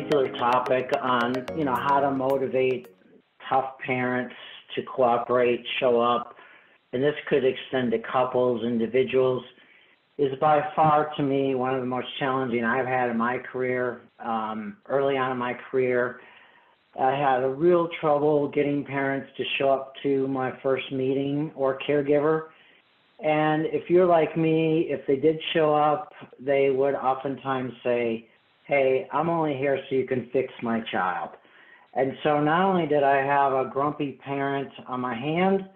particular topic on, how to motivate tough parents to cooperate, show up, and this could extend to couples, individuals, is by far, to me, one of the most challenging I've had in my career. Early on in my career, I had a real trouble getting parents to show up to my first meeting or caregiver. And if you're like me, if they did show up, they would oftentimes say, hey, I'm only here so you can fix my child. And so not only did I have a grumpy parent on my hand,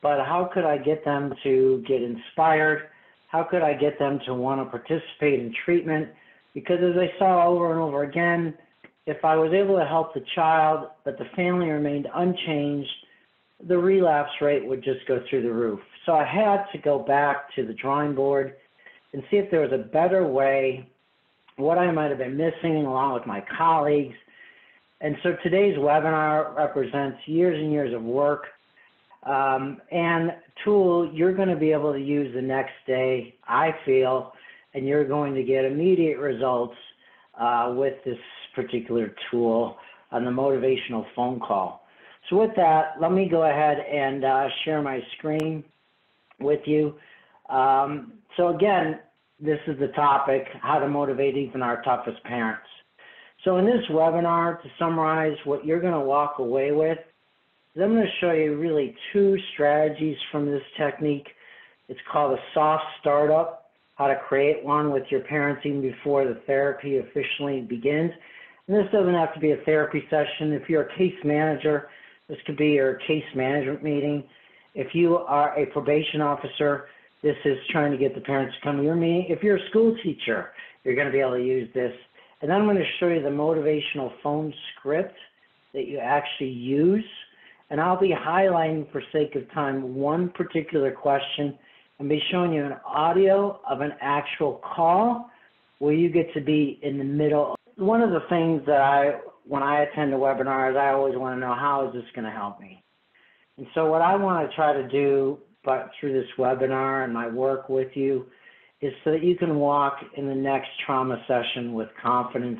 but how could I get them to get inspired? How could I get them to want to participate in treatment? Because as I saw over and over again, if I was able to help the child, but the family remained unchanged, the relapse rate would just go through the roof. So I had to go back to the drawing board and see if there was a better way, what I might have been missing along with my colleagues. And so today's webinar represents years and years of work and tool you're going to be able to use the next day, I feel, and you're going to get immediate results with this particular tool on the motivational phone call. So with that, let me go ahead and share my screen with you. So again, this is the topic, how to motivate even our toughest parents. So in this webinar, to summarize what you're going to walk away with, is I'm going to show you really two strategies from this technique. It's called a soft startup, how to create one with your parents even before the therapy officially begins. And this doesn't have to be a therapy session. If you're a case manager, this could be your case management meeting. If you are a probation officer, this is trying to get the parents to come to your meeting. If you're a school teacher, you're going to be able to use this. And then I'm going to show you the motivational phone script that you actually use. And I'll be highlighting, for sake of time, one particular question and be showing you an audio of an actual call where you get to be in the middle. One of the things that when I attend the webinars, I always want to know, how is this going to help me? And so what I want to try to do, but through this webinar and my work with you, is so that you can walk in the next trauma session with confidence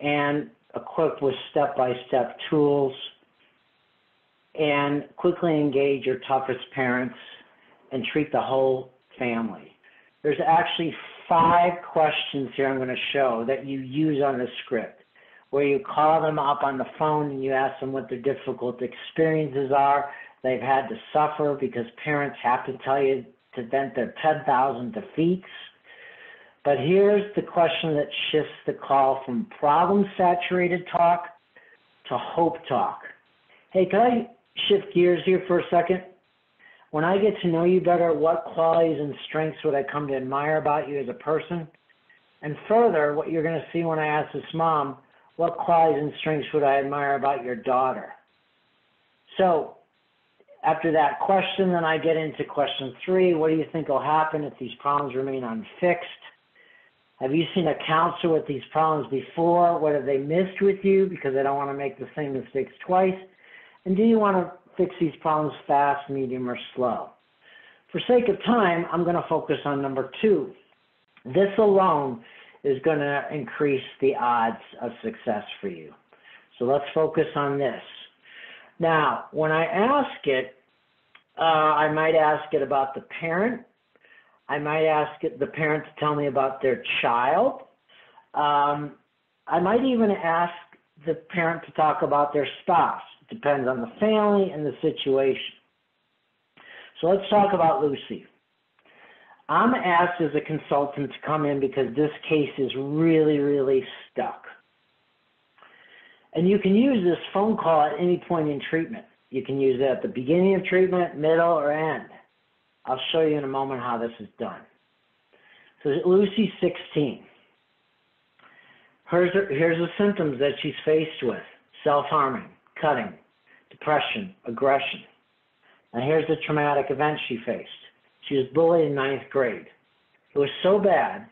and equipped with step-by-step tools and quickly engage your toughest parents and treat the whole family. There's actually 5 questions here I'm going to show that you use on the script, where you call them up on the phone and you ask them what their difficult experiences are they've had to suffer, because parents have to tell you to vent their 10,000 defeats. But here's the question that shifts the call from problem-saturated talk to hope talk. Hey, can I shift gears here for a second? When I get to know you better, what qualities and strengths would I come to admire about you as a person? And further, what you're going to see when I ask this mom, what qualities and strengths would I admire about your daughter? So after that question, then I get into question 3. What do you think will happen if these problems remain unfixed? Have you seen a counselor with these problems before? What have they missed with you? Because I don't want to make the same mistakes twice. And do you want to fix these problems fast, medium, or slow? For sake of time, I'm going to focus on number 2. This alone is going to increase the odds of success for you. So let's focus on this. Now, when I ask it, I might ask it about the parent. I might ask the parent to tell me about their child. I might even ask the parent to talk about their spouse. It depends on the family and the situation. So let's talk about Lucy. I'm asked as a consultant to come in because this case is really, really stuck. And you can use this phone call at any point in treatment. You can use it at the beginning of treatment, middle, or end. I'll show you in a moment how this is done. So Lucy's 16. Here's the symptoms that she's faced with: self-harming, cutting, depression, aggression. And here's the traumatic event she faced. She was bullied in 9th grade. It was so bad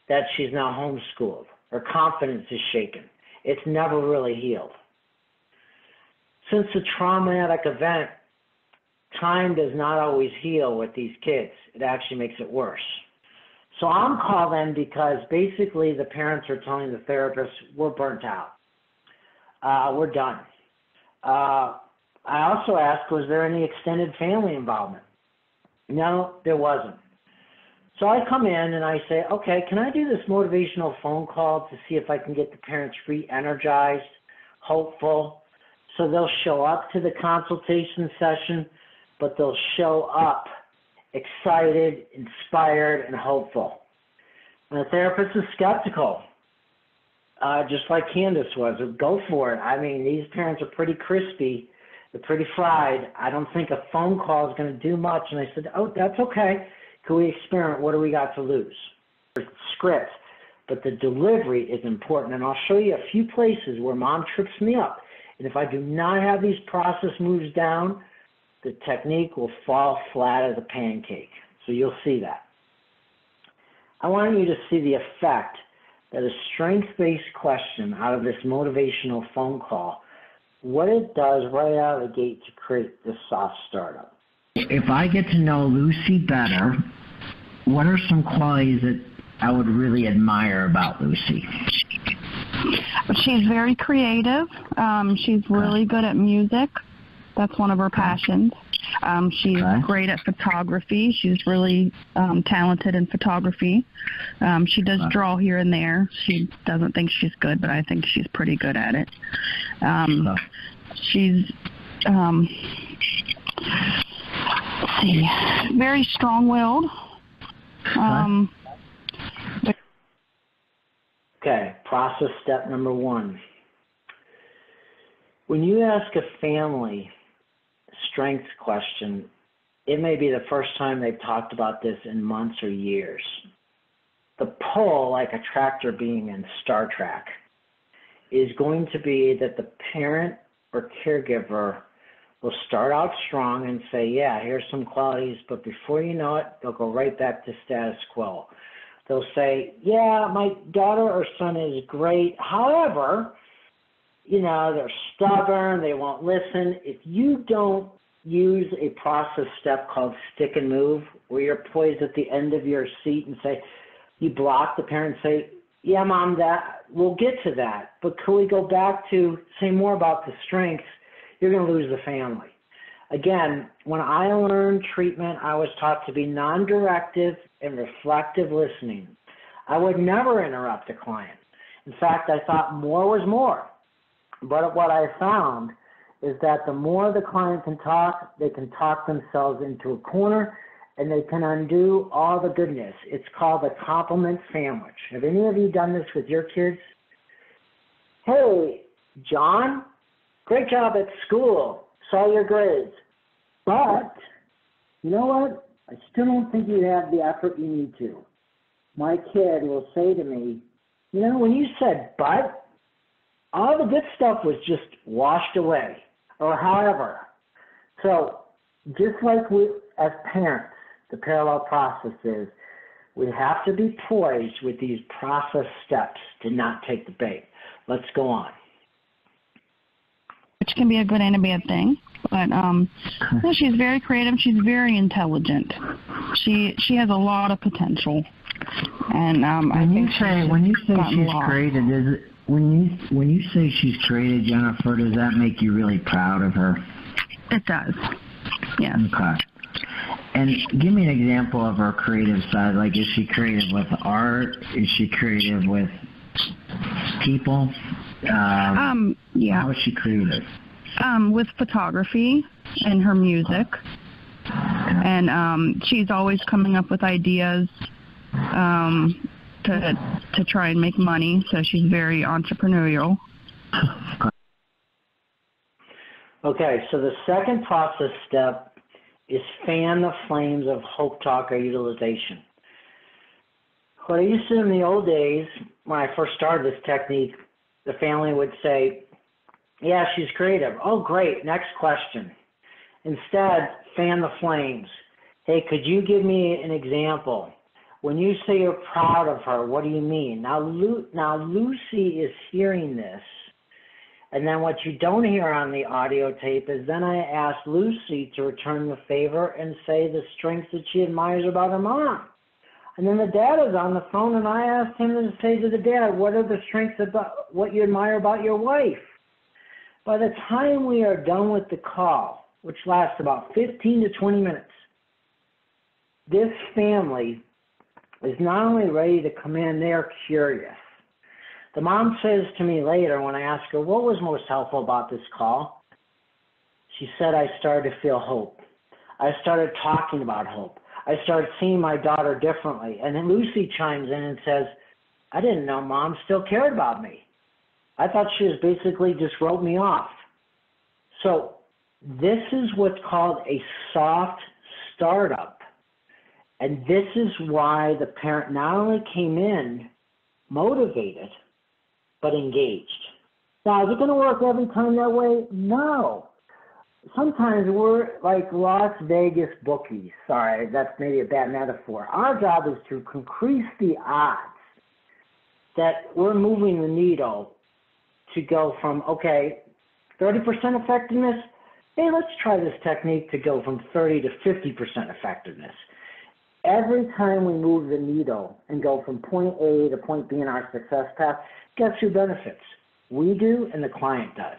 that she's now homeschooled. Her confidence is shaken. It's never really healed. Since the traumatic event, time does not always heal with these kids. It actually makes it worse. So I'm calling because basically the parents are telling the therapist, we're burnt out. We're done. I also asked, was there any extended family involvement? No, there wasn't. So I come in and I say, okay, can I do this motivational phone call to see if I can get the parents re-energized, hopeful? So they'll show up to the consultation session, but they'll show up excited, inspired, and hopeful. And the therapist is skeptical, just like Candace was. Go for it. I mean, these parents are pretty crispy. They're pretty fried. I don't think a phone call is going to do much. And I said, oh, that's okay. Can we experiment? What do we got to lose? Script, but the delivery is important. And I'll show you a few places where mom trips me up. And if I do not have these process moves down, the technique will fall flat as a pancake. So you'll see that. I want you to see the effect that a strength-based question out of this motivational phone call, what it does right out of the gate to create this soft startup. If I get to know Lucy better, what are some qualities that I would really admire about Lucy? She's very creative. She's really good at music. That's one of her passions. She's great at photography. She's really talented in photography. She does draw here and there. She doesn't think she's good, but I think she's pretty good at it. She's let's see, very strong-willed. Okay, process step number 1. When you ask a family strengths question, it may be the first time they've talked about this in months or years. The pull, like a tractor being in Star Trek, is going to be that the parent or caregiver will start out strong and say, yeah, here's some qualities, but before you know it, they'll go right back to status quo. They'll say, yeah, my daughter or son is great. However, you know, they're stubborn, they won't listen. If you don't use a process step called stick and move, where you're poised at the end of your seat and say, you block the parent and say, yeah, mom, that we'll get to that. But can we go back to say more about the strengths? You're going to lose the family. Again, when I learned treatment, I was taught to be non-directive and reflective listening. I would never interrupt a client. In fact, I thought more was more. But what I found is that the more the client can talk, they can talk themselves into a corner and they can undo all the goodness. It's called the compliment sandwich. Have any of you done this with your kids? Hey, John, great job at school. Saw your grades. But, you know what? I still don't think you have the effort you need to. My kid will say to me, you know, when you said but, all the good stuff was just washed away, or however. So just like we, as parents, the parallel process is, we have to be poised with these process steps to not take the bait. Let's go on. Which can be a good and a bad thing. But no, she's very creative. She's very intelligent. She has a lot of potential. And when you say she's creative, is it, when you say she's creative, Jennifer, does that make you really proud of her? It does. Yes. Okay. And give me an example of her creative side. Like, is she creative with art? Is she creative with people? Yeah. How is she creative? With photography and her music. And she's always coming up with ideas to try and make money, so she's very entrepreneurial. Okay, so the second process step is fan the flames of hope talk or utilization. What I used to do in the old days, when I first started this technique, the family would say, yeah, she's creative. Oh, great, next question. Instead, fan the flames. Hey, could you give me an example? When you say you're proud of her, what do you mean? Now Lucy is hearing this, and then what you don't hear on the audio tape is then I asked Lucy to return the favor and say the strengths that she admires about her mom. And then the dad is on the phone, and I asked him to say to the dad, what are the strengths about what you admire about your wife? By the time we are done with the call, which lasts about 15 to 20 minutes, this family is not only ready to come in, they are curious. The mom says to me later when I ask her, what was most helpful about this call? She said, I started to feel hope. I started talking about hope. I started seeing my daughter differently. And then Lucy chimes in and says, I didn't know Mom still cared about me. I thought she was basically just wrote me off. So this is what's called a soft startup. And this is why the parent not only came in motivated, but engaged. Now, is it going to work every time that way? No. Sometimes we're like Las Vegas bookies. Sorry, that's maybe a bad metaphor. Our job is to increase the odds that we're moving the needle to go from, okay, 30% effectiveness, hey, let's try this technique to go from 30 to 50% effectiveness. Every time we move the needle and go from point A to point B in our success path, guess who benefits? We do and the client does.